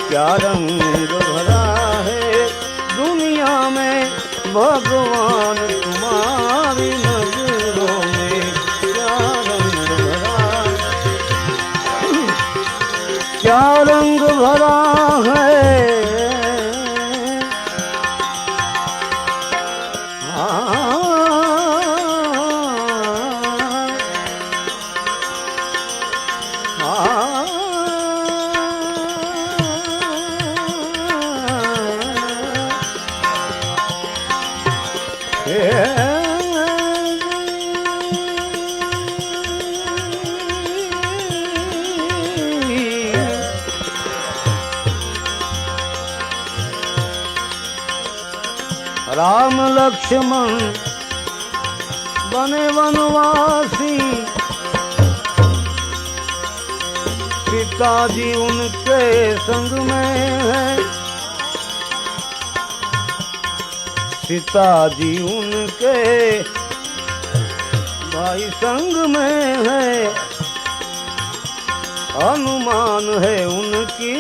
क्या रंग भरा है दुनिया में भगवान तुम्हारी नजरों में, क्या रंग भरा, क्या रंग भरा है। राम लक्ष्मण बने वनवासी, पिताजी उनके संग में है, पिताजी उनके भाई संग में है, हनुमान है उनकी